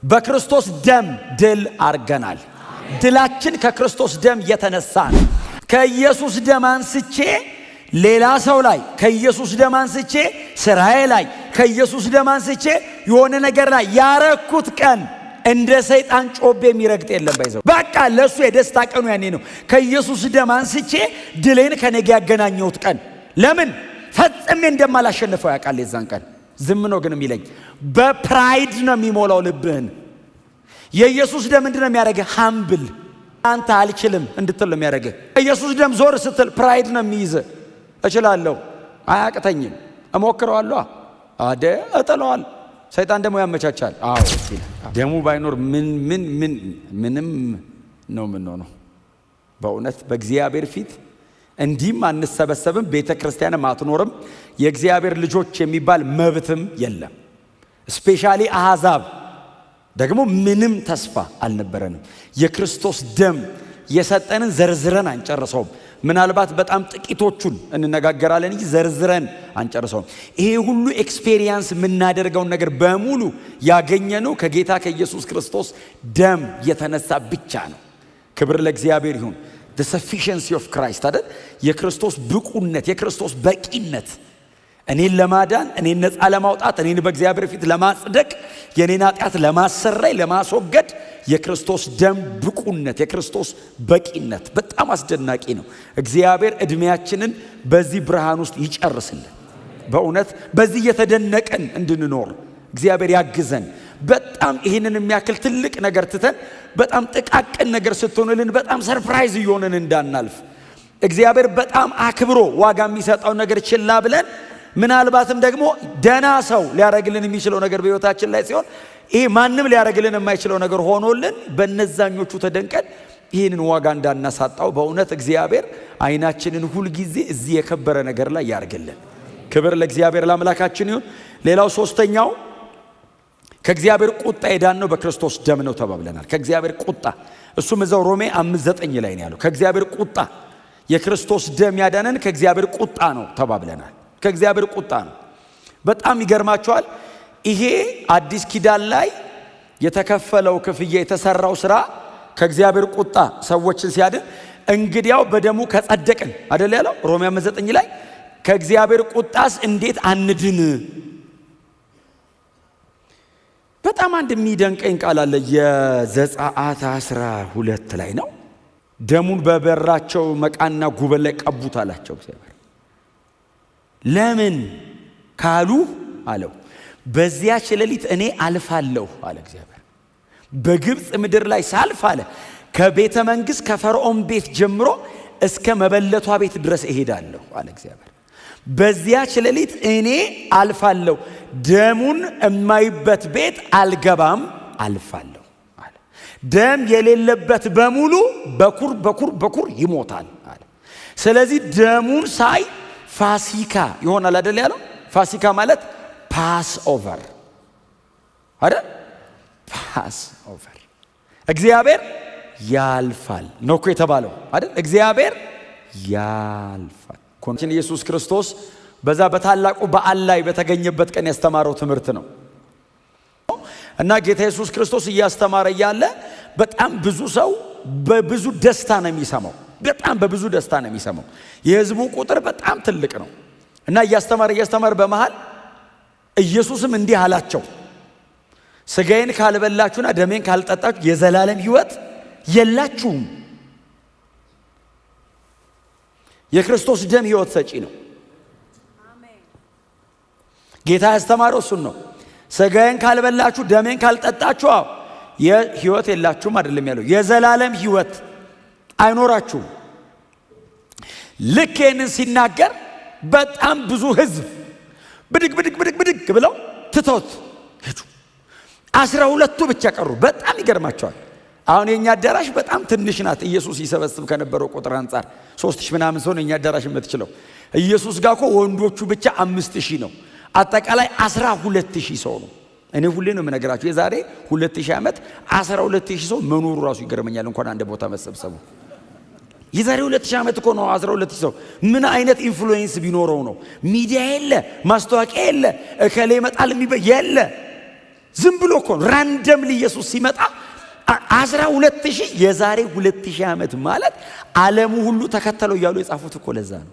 በክርስቶስ ደም ድል አርገናል። ድላችን ከክርስቶስ ደም የተነሳ ነው። ከኢየሱስ ደም አንስቼ ሌላ ሰው ላይ፣ ከኢየሱስ ደም አንስቼ ስራዬ ላይ፣ ከኢየሱስ ደም አንስቼ የሆነ ነገር ላይ ያረኩት ቀን እንደ ሰይጣን ጮቤ የሚረግጥ የለም። ባይዘው በቃ ለሱ የደስታ ቀኑ ያኔ ነው። ከኢየሱስ ደም አንስቼ ድሌን ከነገ ያገናኘሁት ቀን ለምን ፈጽሜ እንደማላሸንፈው ያውቃል። የዛን ቀን ዝም ነው ግን የሚለኝ በፕራይድ ነው የሚሞላው ልብህን። የኢየሱስ ደም ምንድነው የሚያደርገው? ሃምብል አንተ አልችልም እንድትል ነው የሚያደርገው። ኢየሱስ ደም ዞር ስትል ፕራይድ ነው የሚይዝ። እችላለሁ፣ አያቅተኝም፣ እሞክረዋለሁ፣ እጥለዋል። ሰይጣን ደግሞ ያመቻቻል። አዎ ደሙ ባይኖር ምንም ነው የምንሆነው። በእውነት በእግዚአብሔር ፊት እንዲህም አንሰበሰብም፣ ቤተ ክርስቲያንም አትኖርም፣ የእግዚአብሔር ልጆች የሚባል መብትም የለም። ስፔሻሊ አሕዛብ ደግሞ ምንም ተስፋ አልነበረንም። የክርስቶስ ደም የሰጠንን ዘርዝረን አንጨርሰውም። ምናልባት በጣም ጥቂቶቹን እንነጋገራለን እንጂ ዘርዝረን አንጨርሰውም። ይሄ ሁሉ ኤክስፔሪየንስ የምናደርገውን ነገር በሙሉ ያገኘነው ከጌታ ከኢየሱስ ክርስቶስ ደም የተነሳ ብቻ ነው። ክብር ለእግዚአብሔር ይሁን። the sufficiency of Christ አይደል? የክርስቶስ ብቁነት፣ የክርስቶስ በቂነት እኔን ለማዳን፣ እኔን ነፃ ለማውጣት፣ እኔን በእግዚአብሔር ፊት ለማጽደቅ፣ የኔን ኃጢአት ለማሰረይ፣ ለማስወገድ የክርስቶስ ደም ብቁነት፣ የክርስቶስ በቂነት በጣም አስደናቂ ነው። እግዚአብሔር እድሜያችንን በዚህ ብርሃን ውስጥ ይጨርስልን። በእውነት በዚህ እየተደነቀን እንድንኖር እግዚአብሔር ያግዘን። በጣም ይህንን የሚያክል ትልቅ ነገር ትተን በጣም ጥቃቅን ነገር ስትሆንልን በጣም ሰርፕራይዝ እየሆንን እንዳናልፍ እግዚአብሔር በጣም አክብሮ ዋጋ የሚሰጠው ነገር ችላ ብለን ምናልባትም ደግሞ ደና ሰው ሊያረግልን የሚችለው ነገር በሕይወታችን ላይ ሲሆን ይሄ ማንም ሊያረግልን የማይችለው ነገር ሆኖልን በነዛኞቹ ተደንቀን ይህንን ዋጋ እንዳናሳጣው በእውነት እግዚአብሔር አይናችንን ሁል ጊዜ እዚህ የከበረ ነገር ላይ ያርግልን። ክብር ለእግዚአብሔር ለአምላካችን ይሁን። ሌላው ሶስተኛው ከእግዚአብሔር ቁጣ የዳነው በክርስቶስ ደም ነው ተባብለናል። ከእግዚአብሔር ቁጣ እሱም እዛው ሮሜ 5:9 ላይ ነው ያለው። ከእግዚአብሔር ቁጣ የክርስቶስ ደም ያዳነን ከእግዚአብሔር ቁጣ ነው ተባብለናል። ከእግዚአብሔር ቁጣ ነው። በጣም ይገርማቸዋል። ይሄ አዲስ ኪዳን ላይ የተከፈለው ክፍያ የተሰራው ስራ ከእግዚአብሔር ቁጣ ሰዎችን ሲያድን እንግዲያው በደሙ ከጸደቅን አይደል ያለው ሮሜ 5:9 ላይ ከእግዚአብሔር ቁጣስ እንዴት አንድን? በጣም አንድ የሚደንቀኝ ቃል አለ። የዘጸአት 12 ላይ ነው። ደሙን በበራቸው መቃና ጉበል ላይ ቀቡት አላቸው እግዚአብሔር። ለምን ካሉ አለው በዚያች ሌሊት እኔ አልፋለሁ አለ እግዚአብሔር። በግብፅ ምድር ላይ ሳልፍ አለ ከቤተ መንግሥት ከፈርዖን ቤት ጀምሮ እስከ መበለቷ ቤት ድረስ እሄዳለሁ አለ እግዚአብሔር። በዚያች ሌሊት እኔ አልፋለሁ፣ ደሙን የማይበት ቤት አልገባም፣ አልፋለሁ አለ። ደም የሌለበት በሙሉ በኩር ይሞታል አለ። ስለዚህ ደሙን ሳይ ፋሲካ ይሆናል አይደል ያለው። ፋሲካ ማለት ፓስ ኦቨር አይደል? ፓስ ኦቨር እግዚአብሔር ያልፋል ነው እኮ የተባለው አይደል? እግዚአብሔር ያልፋል። ኮንቲን ኢየሱስ ክርስቶስ በዛ በታላቁ በዓል ላይ በተገኘበት ቀን ያስተማረው ትምህርት ነው እና ጌታ ኢየሱስ ክርስቶስ እያስተማረ ያለ በጣም ብዙ ሰው በብዙ ደስታ ነው የሚሰማው። በጣም በብዙ ደስታ ነው የሚሰማው። የሕዝቡ ቁጥር በጣም ትልቅ ነው እና እያስተማረ በመሃል ኢየሱስም እንዲህ አላቸው፣ ስጋዬን ካልበላችሁና ደሜን ካልጠጣችሁ የዘላለም ሕይወት የላችሁም። የክርስቶስ ደም ሕይወት ሰጪ ነው። ጌታ ያስተማረው እሱን ነው። ስጋዬን ካልበላችሁ ደሜን ካልጠጣችሁ የሕይወት የላችሁም አይደለም ያለው፣ የዘላለም ሕይወት አይኖራችሁም። ልክ ይህንን ሲናገር በጣም ብዙ ሕዝብ ብድግ ብለው ትተውት ሄዱ። 12ቱ ብቻ ቀሩ። በጣም ይገርማቸዋል። አሁን የኛ አዳራሽ በጣም ትንሽ ናት። ኢየሱስ ይሰበስብ ከነበረው ቁጥር አንጻር 3000 ምናምን ሰው ነው የኛ አዳራሽ የምትችለው። ኢየሱስ ጋር እኮ ወንዶቹ ብቻ 5000 ነው። አጠቃላይ 12000 ሰው ነው። እኔ ሁሌ ነው የምነግራችሁ የዛሬ 2000 ዓመት 12000 ሰው መኖሩ ራሱ ይገርመኛል። እንኳን አንድ ቦታ መሰብሰቡ የዛሬ 2000 ዓመት እኮ ነው 12000 ሰው። ምን አይነት ኢንፍሉዌንስ ቢኖረው ነው? ሚዲያ የለ፣ ማስታወቂያ የለ፣ እከሌ ይመጣል የሚበ የለ። ዝም ብሎ እኮ ራንደምሊ ኢየሱስ ሲመጣ 12,000 የዛሬ 2000 ዓመት ማለት ዓለሙ ሁሉ ተከተለው እያሉ የጻፉት እኮ ለዛ ነው።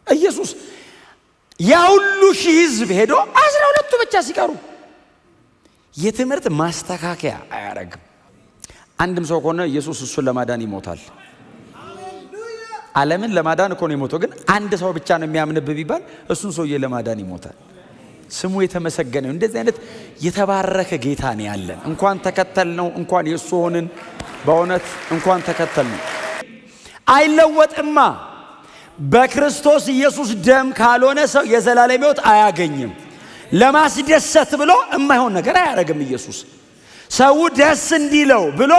ኢየሱስ ያ ሁሉ ሺህ ሕዝብ ሄዶ 12ቱ ብቻ ሲቀሩ የትምህርት ማስተካከያ አያረግም። አንድም ሰው ከሆነ ኢየሱስ እሱን ለማዳን ይሞታል። ዓለምን ለማዳን እኮ ነው የሞተው። ግን አንድ ሰው ብቻ ነው የሚያምንብህ ቢባል እሱን ሰውዬ ለማዳን ይሞታል። ስሙ የተመሰገነ። እንደዚህ አይነት የተባረከ ጌታ ነው ያለን። እንኳን ተከተል ነው እንኳን የሱ ሆንን። በእውነት እንኳን ተከተል ነው። አይለወጥማ። በክርስቶስ ኢየሱስ ደም ካልሆነ ሰው የዘላለም ሕይወት አያገኝም። ለማስደሰት ብሎ የማይሆን ነገር አያረግም ኢየሱስ። ሰው ደስ እንዲለው ብሎ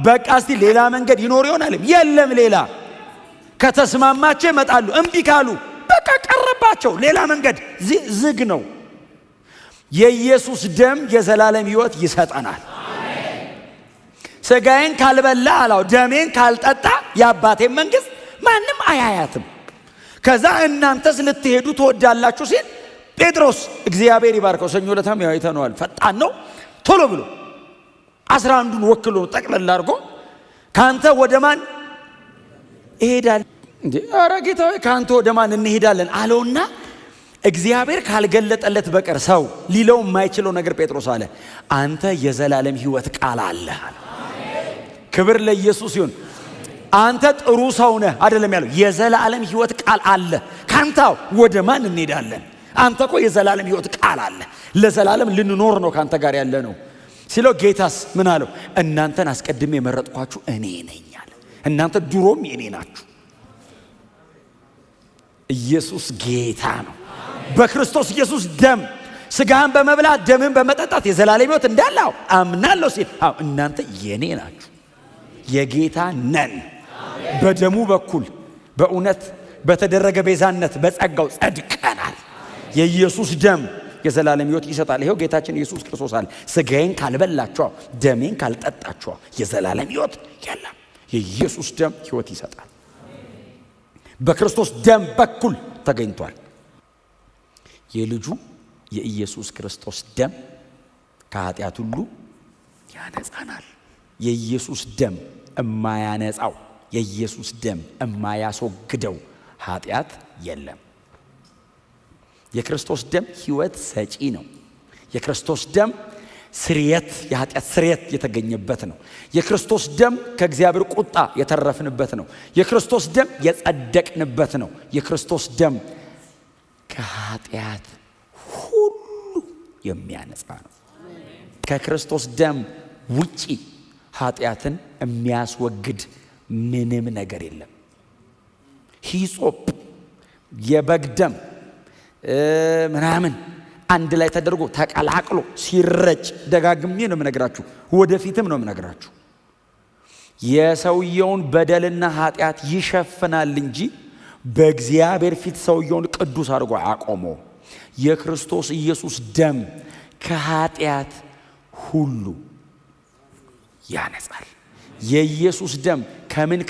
በቃ እስቲ ሌላ መንገድ ይኖር ይሆናል። የለም ሌላ። ከተስማማቸው ይመጣሉ። እምቢ ካሉ በቃ ቀረባቸው። ሌላ መንገድ ዝግ ነው። የኢየሱስ ደም የዘላለም ሕይወት ይሰጠናል። ሥጋዬን ካልበላ አላው ደሜን ካልጠጣ የአባቴን መንግሥት ማንም አያያትም። ከዛ እናንተስ ልትሄዱ ትወዳላችሁ ሲል ጴጥሮስ እግዚአብሔር ይባርከው፣ ሰኞ ዕለታም አይተነዋል። ፈጣን ነው። ቶሎ ብሎ 11ዱን ወክሎ ጠቅለል አድርጎ ካንተ ወደ ማን እሄዳለሁ እንዴ? ኧረ ጌታ ሆይ ካንተ ወደ ማን እንሄዳለን አለውና እግዚአብሔር ካልገለጠለት በቀር ሰው ሊለው የማይችለው ነገር ጴጥሮስ አለ፣ አንተ የዘላለም ሕይወት ቃል አለ። ክብር ለኢየሱስ ይሁን። አንተ ጥሩ ሰው ነህ አይደለም ያለው፣ የዘላለም ሕይወት ቃል አለ። ካንተ ወደ ማን እንሄዳለን? አንተ እኮ የዘላለም ሕይወት ቃል አለ። ለዘላለም ልንኖር ነው ካንተ ጋር ያለ ነው ሲለው፣ ጌታስ ምን አለው? እናንተን አስቀድሜ የመረጥኳችሁ እኔ ነኝ አለ። እናንተ ድሮም የኔ ናችሁ። ኢየሱስ ጌታ ነው። በክርስቶስ ኢየሱስ ደም ሥጋህን በመብላት ደምህን በመጠጣት የዘላለም ሕይወት እንዳለው አምናለሁ ሲል፣ እናንተ የኔ ናችሁ፣ የጌታ ነን። በደሙ በኩል በእውነት በተደረገ ቤዛነት በጸጋው ጸድቀናል። የኢየሱስ ደም የዘላለም ሕይወት ይሰጣል። ይሄው ጌታችን ኢየሱስ ክርስቶስ አለ፣ ሥጋዬን ካልበላችሁ ደሜን ካልጠጣችሁ የዘላለም ሕይወት የለም። የኢየሱስ ደም ሕይወት ይሰጣል። በክርስቶስ ደም በኩል ተገኝቷል። የልጁ የኢየሱስ ክርስቶስ ደም ከኃጢአት ሁሉ ያነጻናል። የኢየሱስ ደም እማያነጻው፣ የኢየሱስ ደም እማያስወግደው ኃጢአት የለም። የክርስቶስ ደም ሕይወት ሰጪ ነው። የክርስቶስ ደም ስርየት፣ የኃጢአት ስርየት የተገኘበት ነው። የክርስቶስ ደም ከእግዚአብሔር ቁጣ የተረፍንበት ነው። የክርስቶስ ደም የጸደቅንበት ነው። የክርስቶስ ደም ከኃጢአት ሁሉ የሚያነጻ ነው። ከክርስቶስ ደም ውጪ ኃጢአትን የሚያስወግድ ምንም ነገር የለም። ሂሶጵ፣ የበግ ደም ምናምን አንድ ላይ ተደርጎ ተቀላቅሎ ሲረጭ ደጋግሜ ነው የምነግራችሁ፣ ወደፊትም ነው የምነግራችሁ። የሰውየውን በደልና ኃጢአት ይሸፍናል እንጂ በእግዚአብሔር ፊት ሰውየውን ቅዱስ አድርጎ አቆመው። የክርስቶስ ኢየሱስ ደም ከኃጢአት ሁሉ ያነጻል። የኢየሱስ ደም ከምን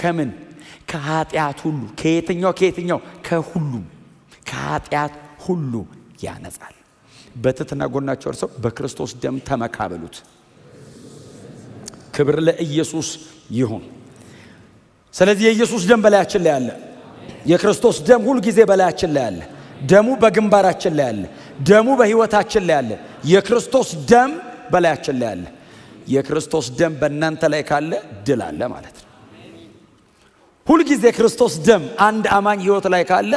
ከኃጢአት ሁሉ። ከየትኛው? ከሁሉም። ከኃጢአት ሁሉ ያነጻል። በትሕትና ጎናቸው እርሰው በክርስቶስ ደም ተመካበሉት። ክብር ለኢየሱስ ይሁን። ስለዚህ የኢየሱስ ደም በላያችን ላይ አለ። የክርስቶስ ደም ሁል ጊዜ በላያችን ላይ አለ። ደሙ በግንባራችን ላይ አለ። ደሙ በሕይወታችን ላይ አለ። የክርስቶስ ደም በላያችን ላይ አለ። የክርስቶስ ደም በእናንተ ላይ ካለ ድል አለ ማለት ነው። ሁል ጊዜ የክርስቶስ ደም አንድ አማኝ ሕይወት ላይ ካለ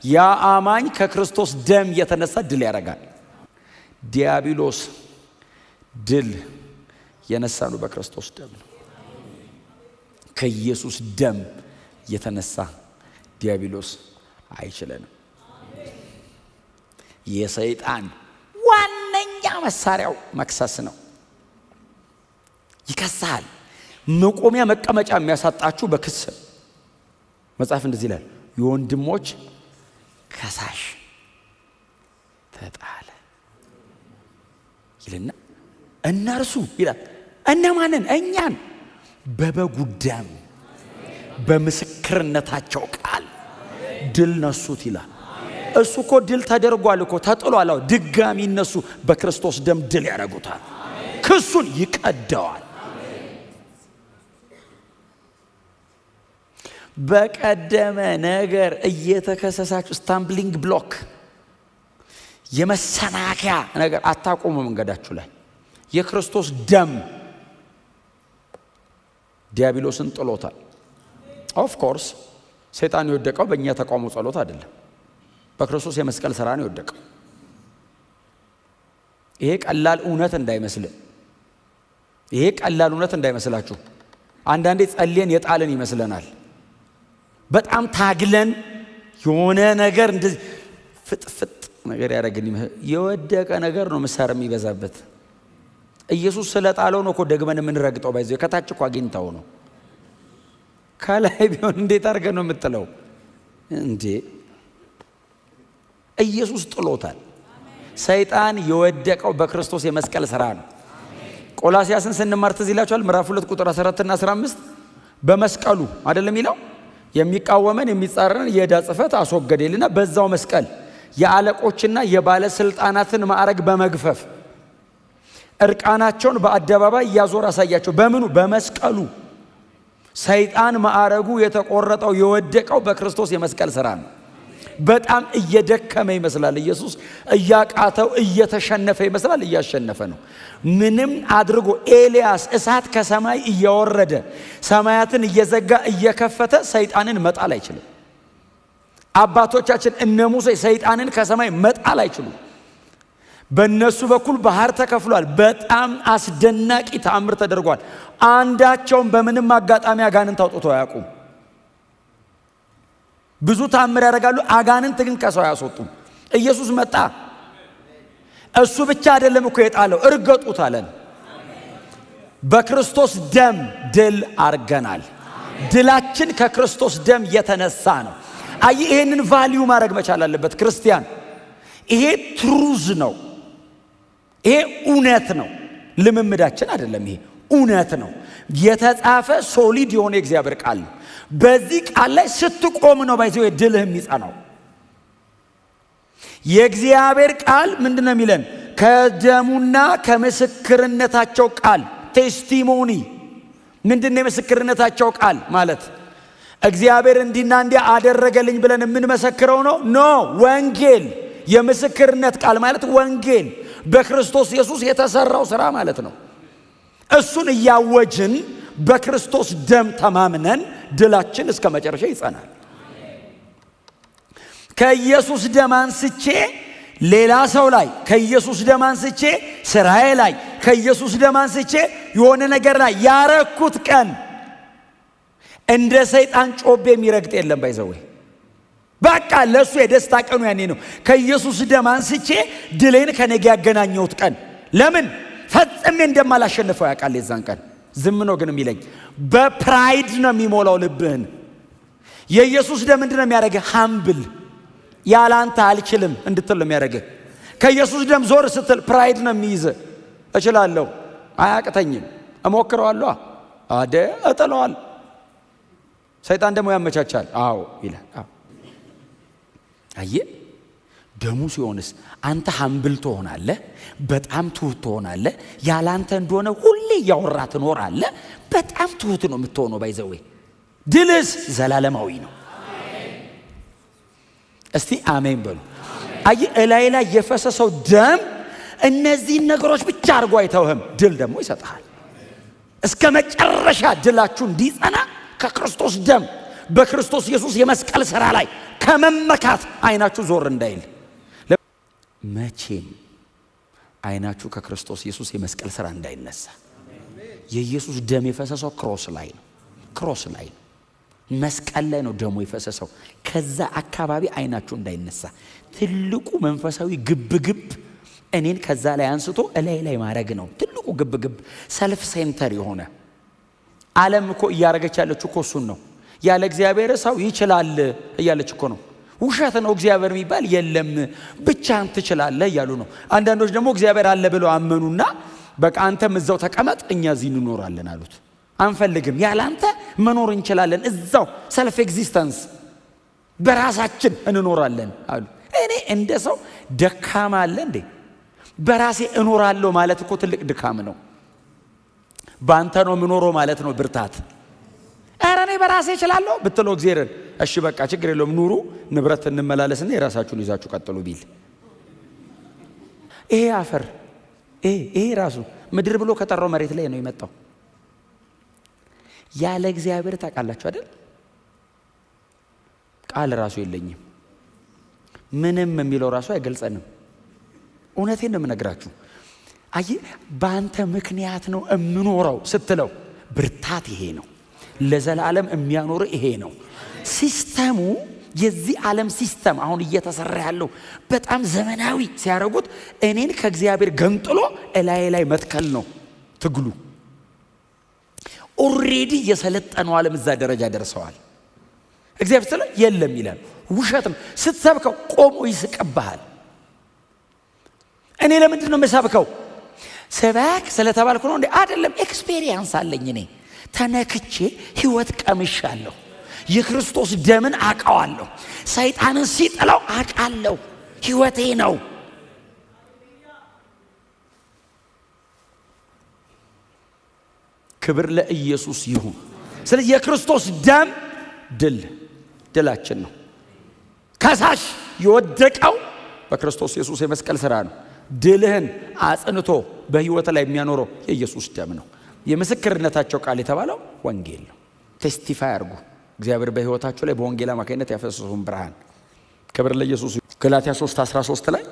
ያ አማኝ ከክርስቶስ ደም የተነሳ ድል ያደርጋል። ዲያብሎስ ድል የነሳኑ በክርስቶስ ደም ነው። ከኢየሱስ ደም የተነሳ ዲያብሎስ አይችለንም። የሰይጣን ዋነኛ መሳሪያው መክሰስ ነው። ይከሳል። መቆሚያ መቀመጫ የሚያሳጣችሁ በክስ መጽሐፍ እንደዚህ ይላል፣ የወንድሞች ከሳሽ ተጣለ ይልና እነርሱ ይላል እነማንን? እኛን በበጉ ደም በምስክርነታቸው ቃል ድል ነሱት ይላል። እሱ እኮ ድል ተደርጓል እኮ ተጥሏል። ድጋሚ እነሱ በክርስቶስ ደም ድል ያደርጉታል። ክሱን ይቀደዋል። በቀደመ ነገር እየተከሰሳችሁ ስታምብሊንግ ብሎክ የመሰናከያ ነገር አታቆሙ መንገዳችሁ ላይ። የክርስቶስ ደም ዲያብሎስን ጥሎታል። ኦፍ ኮርስ ሰይጣን የወደቀው በእኛ ተቃውሞ ጸሎት አይደለም፣ በክርስቶስ የመስቀል ሥራ ነው የወደቀው። ይሄ ቀላል እውነት እንዳይመስላችሁ። አንዳንዴ ጸልየን የጣልን ይመስለናል። በጣም ታግለን የሆነ ነገር እንደዚህ ፍጥፍጥ ነገር ያደረግን የወደቀ ነገር ነው ምሳር የሚበዛበት። ኢየሱስ ስለጣለው ነው እኮ ደግመን የምንረግጠው። ባይዘው ከታች እኮ አግኝታው ነው። ከላይ ቢሆን እንዴት አድርገን ነው የምጥለው እንዴ? ኢየሱስ ጥሎታል። ሰይጣን የወደቀው በክርስቶስ የመስቀል ሥራ ነው። ቆላስያስን ስንማር ትዝ ይላችኋል። ምዕራፍ 2 ቁጥር 14 እና 15 በመስቀሉ አይደለም የሚለው የሚቃወመን የሚጻረን የዕዳ ጽሕፈት አስወገደልና በዛው መስቀል የአለቆችና የባለስልጣናትን ማዕረግ በመግፈፍ እርቃናቸውን በአደባባይ እያዞር አሳያቸው። በምኑ? በመስቀሉ። ሰይጣን ማዕረጉ የተቆረጠው የወደቀው በክርስቶስ የመስቀል ሥራ ነው። በጣም እየደከመ ይመስላል ኢየሱስ፣ እያቃተው እየተሸነፈ ይመስላል፣ እያሸነፈ ነው። ምንም አድርጎ ኤልያስ እሳት ከሰማይ እያወረደ ሰማያትን እየዘጋ እየከፈተ ሰይጣንን መጣል አይችልም። አባቶቻችን እነ ሙሴ ሰይጣንን ከሰማይ መጣል አይችሉም። በእነሱ በኩል ባህር ተከፍሏል። በጣም አስደናቂ ተአምር ተደርጓል። አንዳቸውም በምንም አጋጣሚ አጋንንት አውጥተው አያውቁም። ብዙ ተአምር ያደርጋሉ። አጋንንት ግን ከሰው አያስወጡም። ኢየሱስ መጣ። እሱ ብቻ አይደለም እኮ የጣለው፣ እርገጡት አለን። በክርስቶስ ደም ድል አርገናል። ድላችን ከክርስቶስ ደም የተነሳ ነው። አይ ይሄንን ቫልዩ ማድረግ መቻል አለበት ክርስቲያን። ይሄ ትሩዝ ነው። ይሄ እውነት ነው። ልምምዳችን አይደለም። ይሄ እውነት ነው። የተጻፈ ሶሊድ የሆነ የእግዚአብሔር ቃል ነው። በዚህ ቃል ላይ ስትቆም ነው ባይዘው ድልህ የሚጸናው። የእግዚአብሔር ቃል ምንድነው የሚለን? ከደሙና ከምስክርነታቸው ቃል ቴስቲሞኒ። ምንድነው የምስክርነታቸው ቃል ማለት? እግዚአብሔር እንዲና እንዲያ አደረገልኝ ብለን የምንመሰክረው ነው? ኖ፣ ወንጌል። የምስክርነት ቃል ማለት ወንጌል፣ በክርስቶስ ኢየሱስ የተሰራው ሥራ ማለት ነው። እሱን እያወጅን በክርስቶስ ደም ተማምነን ድላችን እስከ መጨረሻ ይጸናል። ከኢየሱስ ደም አንስቼ ሌላ ሰው ላይ፣ ከኢየሱስ ደም አንስቼ ስራዬ ላይ፣ ከኢየሱስ ደም አንስቼ የሆነ ነገር ላይ ያረኩት ቀን እንደ ሰይጣን ጮቤ የሚረግጥ የለም። ባይዘው በቃ ለሱ የደስታ ቀኑ ያኔ ነው። ከኢየሱስ ደም አንስቼ ድሌን ከነገ ያገናኘሁት ቀን። ለምን? ፈጽሜ እንደማላሸንፈው ያውቃል። የዛን ቀን ዝም ነው ግን የሚለኝ በፕራይድ ነው የሚሞላው ልብህን። የኢየሱስ ደም ምንድን ነው የሚያደርግህ? ሃምብል፣ ያላንተ አልችልም እንድትል ነው የሚያደርግህ። ከኢየሱስ ደም ዞር ስትል ፕራይድ ነው የሚይዝህ። እችላለሁ፣ አያቅተኝም፣ እሞክረዋለሁ፣ እጥለዋል። ሰይጣን ደግሞ ያመቻቻል። አዎ ይላል። አየህ፣ ደሙ ሲሆንስ አንተ ሃምብል ትሆናለህ፣ በጣም ትሁት ትሆናለህ። ያላንተ እንደሆነ ሁሌ እያወራ ትኖራለህ። በጣም ትሁት ነው የምትሆነው። ባይዘዌ ድልስ ዘላለማዊ ነው። እስቲ አሜን በሉ። አየህ፣ እላይ ላይ የፈሰሰው ደም እነዚህን ነገሮች ብቻ አድርጎ አይተውህም፣ ድል ደግሞ ይሰጥሃል። እስከ መጨረሻ ድላችሁ እንዲጸና ከክርስቶስ ደም በክርስቶስ ኢየሱስ የመስቀል ሥራ ላይ ከመመካት አይናችሁ ዞር እንዳይል። መቼም አይናችሁ ከክርስቶስ ኢየሱስ የመስቀል ሥራ እንዳይነሳ። የኢየሱስ ደም የፈሰሰው ክሮስ ላይ ነው። ክሮስ ላይ ነው፣ መስቀል ላይ ነው ደሙ የፈሰሰው። ከዛ አካባቢ አይናችሁ እንዳይነሳ። ትልቁ መንፈሳዊ ግብግብ እኔን ከዛ ላይ አንስቶ እላይ ላይ ማድረግ ነው። ትልቁ ግብግብ ሰልፍ ሴንተር የሆነ ዓለም እኮ እያረገች ያለችው እኮ እሱን ነው። ያለ እግዚአብሔር ሰው ይችላል እያለች እኮ ነው። ውሸት ነው፣ እግዚአብሔር የሚባል የለም፣ ብቻህን ትችላለህ እያሉ ነው። አንዳንዶች ደግሞ እግዚአብሔር አለ ብለው አመኑና በቃ አንተም እዛው ተቀመጥ እኛ እዚህ እንኖራለን አሉት። አንፈልግም፣ ያለ አንተ መኖር እንችላለን፣ እዛው ሰልፍ ኤግዚስተንስ በራሳችን እንኖራለን አሉ። እኔ እንደ ሰው ደካማ አለ እንዴ? በራሴ እኖራለሁ ማለት እኮ ትልቅ ድካም ነው። ባንተ ነው የምኖረው ማለት ነው ብርታት። ኧረ እኔ በራሴ እችላለሁ ብትለው እግዚአብሔርን እሺ በቃ ችግር የለውም ኑሩ ንብረት እንመላለስና የራሳችሁን ይዛችሁ ቀጥሉ ቢል ይሄ አፈር ይሄ ራሱ ምድር ብሎ ከጠራው መሬት ላይ ነው የመጣው። ያለ እግዚአብሔር ታውቃላችሁ አይደል? ቃል ራሱ የለኝም ምንም የሚለው ራሱ አይገልጸንም። እውነቴን ነው የምነግራችሁ። አይ በአንተ ምክንያት ነው የምኖረው ስትለው ብርታት ይሄ ነው። ለዘላለም የሚያኖር ይሄ ነው። ሲስተሙ የዚህ ዓለም ሲስተም አሁን እየተሰራ ያለው በጣም ዘመናዊ ሲያደርጉት እኔን ከእግዚአብሔር ገንጥሎ እላይ ላይ መትከል ነው ትግሉ። ኦሬዲ የሰለጠነው ዓለም እዛ ደረጃ ደርሰዋል። እግዚአብሔር ስለ የለም ይላል። ውሸት ነው። ስትሰብከው ቆሞ ይስቅብሃል። እኔ ለምንድን ነው የምሰብከው? ሰባክ ስለተባልኩ ነው እንዴ? አይደለም። ኤክስፔሪየንስ አለኝ። እኔ ተነክቼ ህይወት ቀምሻለሁ። የክርስቶስ ደምን አውቀዋለሁ። ሰይጣንን ሲጥለው አውቃለሁ። ህይወቴ ነው። ክብር ለኢየሱስ ይሁን። ስለዚህ የክርስቶስ ደም ድላችን ነው። ከሳሽ የወደቀው በክርስቶስ ኢየሱስ የመስቀል ሥራ ነው። ድልህን አጽንቶ በህይወት ላይ የሚያኖረው የኢየሱስ ደም ነው። የምስክርነታቸው ቃል የተባለው ወንጌል ነው። ቴስቲፋይ አድርጉ እግዚአብሔር በህይወታቸው ላይ በወንጌል አማካኝነት ያፈሰሰውን ብርሃን። ክብር ለኢየሱስ። ገላትያ 3:13 ላይ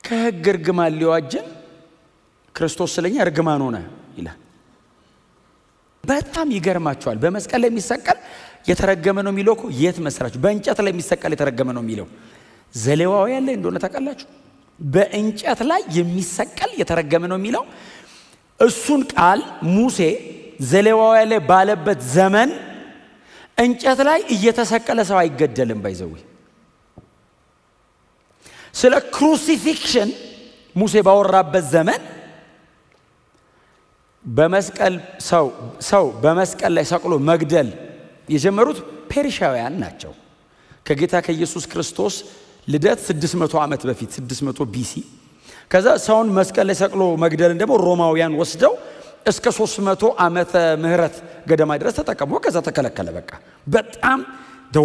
ከሕግ እርግማን ሊዋጀን ክርስቶስ ስለኛ እርግማን ሆነ ይላል። በጣም ይገርማቸዋል። በመስቀል ላይ የሚሰቀል የተረገመ ነው የሚለው እኮ የት መስራችሁ? በእንጨት ላይ የሚሰቀል የተረገመ ነው የሚለው ዘሌዋውያን ላይ እንደሆነ ታውቃላችሁ። በእንጨት ላይ የሚሰቀል የተረገመ ነው የሚለው እሱን ቃል ሙሴ ዘሌዋውያን ላይ ባለበት ዘመን እንጨት ላይ እየተሰቀለ ሰው አይገደልም። ባይዘው ስለ ክሩሲፊክሽን ሙሴ ባወራበት ዘመን በመስቀል ሰው በመስቀል ላይ ሰቅሎ መግደል የጀመሩት ፔርሻውያን ናቸው። ከጌታ ከኢየሱስ ክርስቶስ ልደት 600 ዓመት በፊት 600 ቢሲ። ከዛ ሰውን መስቀል ላይ ሰቅሎ መግደልን ደግሞ ሮማውያን ወስደው እስከ 300 ዓመተ ምህረት ገደማ ድረስ ተጠቀሙ። ከዛ ተከለከለ። በቃ በጣም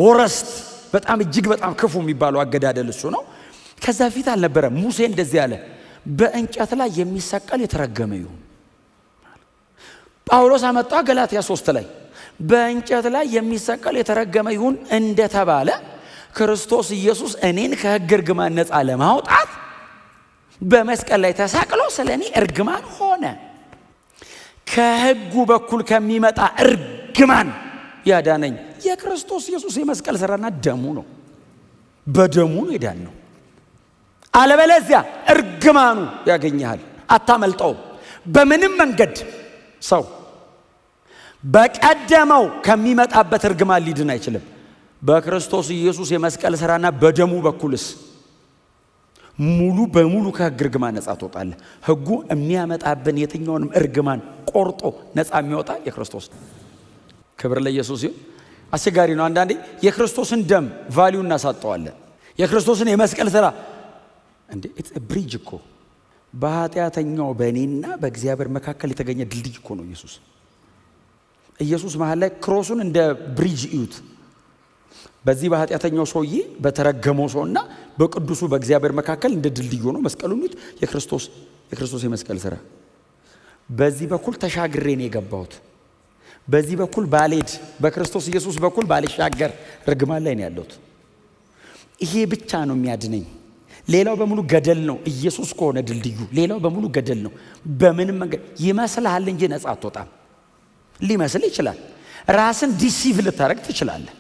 ወረስት በጣም እጅግ በጣም ክፉ የሚባለው አገዳደል እሱ ነው። ከዛ ፊት አልነበረም። ሙሴ እንደዚህ ያለ በእንጨት ላይ የሚሰቀል የተረገመ ይሁን። ጳውሎስ አመጣ ገላትያ 3 ላይ በእንጨት ላይ የሚሰቀል የተረገመ ይሁን እንደተባለ ክርስቶስ ኢየሱስ እኔን ከሕግ እርግማን ነፃ ለማውጣት በመስቀል ላይ ተሰቅሎ ስለኔ እርግማን ሆነ። ከሕጉ በኩል ከሚመጣ እርግማን ያዳነኝ የክርስቶስ ኢየሱስ የመስቀል ሥራና ደሙ ነው። በደሙ ነው የዳነው። አለበለዚያ እርግማኑ ያገኘሃል፣ አታመልጠውም በምንም መንገድ። ሰው በቀደመው ከሚመጣበት እርግማን ሊድን አይችልም። በክርስቶስ ኢየሱስ የመስቀል ሥራና በደሙ በኩልስ ሙሉ በሙሉ ከሕግ እርግማን ነፃ ትወጣለህ። ሕጉ የሚያመጣብን የትኛውንም እርግማን ቆርጦ ነፃ የሚወጣ የክርስቶስ። ክብር ለኢየሱስ ይሁን። አስቸጋሪ ነው አንዳንዴ የክርስቶስን ደም ቫልዩ እናሳጠዋለን። የክርስቶስን የመስቀል ሥራ እንዴ ኢትስ ብሪጅ እኮ በኃጢአተኛው በእኔና በእግዚአብሔር መካከል የተገኘ ድልድይ እኮ ነው ኢየሱስ መሃል ላይ ክሮሱን እንደ ብሪጅ እዩት። በዚህ በኃጢአተኛው ሰውዬ በተረገመው ሰውና በቅዱሱ በእግዚአብሔር መካከል እንደ ድልድይ ሆኖ መስቀሉን እዩት። የክርስቶስ የመስቀል ሥራ በዚህ በኩል ተሻግሬ ነው የገባሁት። በዚህ በኩል ባልሄድ በክርስቶስ ኢየሱስ በኩል ባልሻገር እርግማን ላይ ነው ያለሁት። ይሄ ብቻ ነው የሚያድነኝ። ሌላው በሙሉ ገደል ነው። ኢየሱስ ከሆነ ድልድዩ ሌላው በሙሉ ገደል ነው። በምንም መንገድ ይመስልሃል እንጂ ነፃ አትወጣም። ሊመስል ይችላል። ራስን ዲሲቭ ልታረግ ትችላለህ።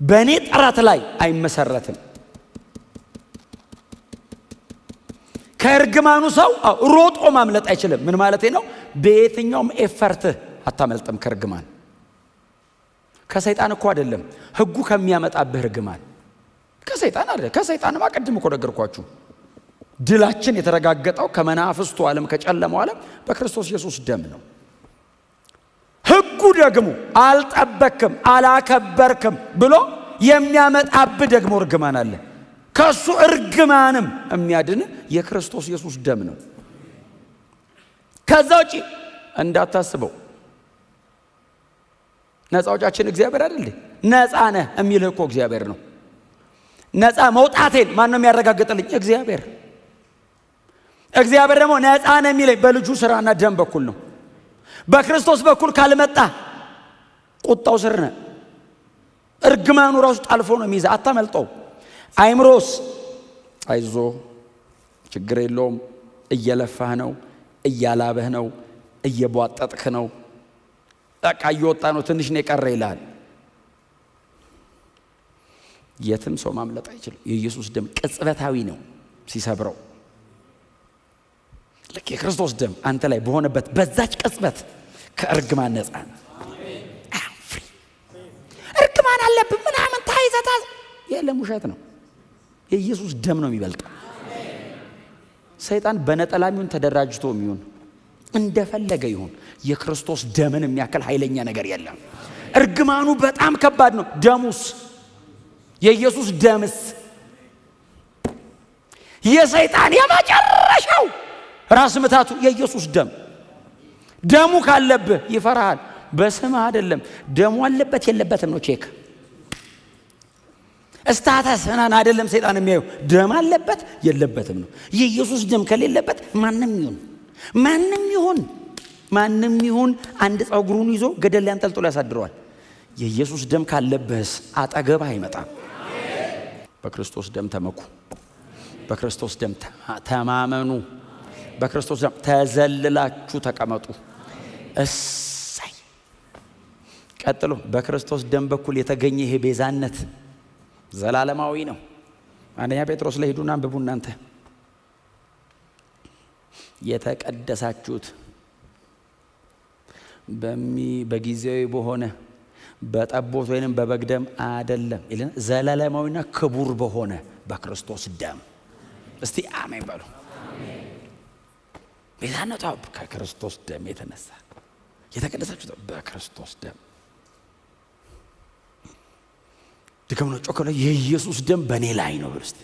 በእኔ ጥረት ላይ አይመሰረትም። ከእርግማኑ ሰው ሮጦ ማምለጥ አይችልም። ምን ማለት ነው? በየትኛውም ኤፈርትህ አታመልጥም ከእርግማን። ከሰይጣን እኮ አይደለም፣ ሕጉ ከሚያመጣብህ እርግማን ከሰይጣን አይደለም። ከሰይጣንማ ቅድም እኮ ነገርኳችሁ። ድላችን የተረጋገጠው ከመናፍስቱ ዓለም ከጨለማው ዓለም በክርስቶስ ኢየሱስ ደም ነው። ሕጉ ደግሞ አልጠበክም አላከበርክም ብሎ የሚያመጣብህ ደግሞ እርግማን አለ። ከሱ እርግማንም የሚያድን የክርስቶስ ኢየሱስ ደም ነው። ከዛ ውጪ እንዳታስበው። ነፃ አውጫችን እግዚአብሔር አይደል? ነፃ ነህ የሚልህ እኮ እግዚአብሔር ነው። ነፃ መውጣቴን ማን ነው የሚያረጋግጥልኝ? እግዚአብሔር። እግዚአብሔር ደግሞ ነፃ ነህ የሚለኝ በልጁ ሥራና ደም በኩል ነው። በክርስቶስ በኩል ካልመጣ ቁጣው ስር ነህ። እርግማኑ ራሱ ጣልፎ ነው የሚይዘ፣ አታመልጠው። አይምሮስ አይዞ ችግር የለውም፣ እየለፋህ ነው፣ እያላበህ ነው፣ እየቧጠጥክ ነው፣ በቃ እየወጣ ነው፣ ትንሽ ነው የቀረ ይላል። የትም ሰው ማምለጥ አይችልም። የኢየሱስ ደም ቅጽበታዊ ነው ሲሰብረው። ልክ የክርስቶስ ደም አንተ ላይ በሆነበት በዛች ቅጽበት ከእርግማን ነፃ ነው። እርግማን አለብን ምናምን ታይዘታ የለም፣ ውሸት ነው። የኢየሱስ ደም ነው የሚበልጠው። ሰይጣን በነጠላሚውን ተደራጅቶ የሚሆን እንደፈለገ ይሁን፣ የክርስቶስ ደምን የሚያክል ኃይለኛ ነገር የለም። እርግማኑ በጣም ከባድ ነው። ደሙስ፣ የኢየሱስ ደምስ የሰይጣን የመጨረሻው ራስ ምታቱ የኢየሱስ ደም። ደሙ ካለብህ ይፈራሃል። በስምህ አይደለም፣ ደሙ አለበት የለበትም ነው ቼክ። እስታተስናን አይደለም ሰይጣን የሚያየው፣ ደም አለበት የለበትም ነው። የኢየሱስ ደም ከሌለበት ማንም ይሁን አንድ ጸጉሩን ይዞ ገደል ላይ አንጠልጥሎ ያሳድረዋል። የኢየሱስ ደም ካለበህስ አጠገብ አይመጣም። በክርስቶስ ደም ተመኩ፣ በክርስቶስ ደም ተማመኑ፣ በክርስቶስ ደም ተዘልላችሁ ተቀመጡ። እሰይ። ቀጥሎ በክርስቶስ ደም በኩል የተገኘ ይሄ ቤዛነት ዘላለማዊ ነው። አንደኛ ጴጥሮስ ላይ ሄዱና አንብቡ እናንተ። የተቀደሳችሁት በጊዜያዊ በሆነ በጠቦት ወይንም በበግ ደም አይደለም ይልና ዘላለማዊና ክቡር በሆነ በክርስቶስ ደም። እስቲ አሜን በሉ። ቤዛነቷ ከክርስቶስ ደም የተነሳ የተቀደሳችሁት በክርስቶስ ደም። ድገም ነው ጮክ ላይ የኢየሱስ ደም በእኔ ላይ ነው ብርስት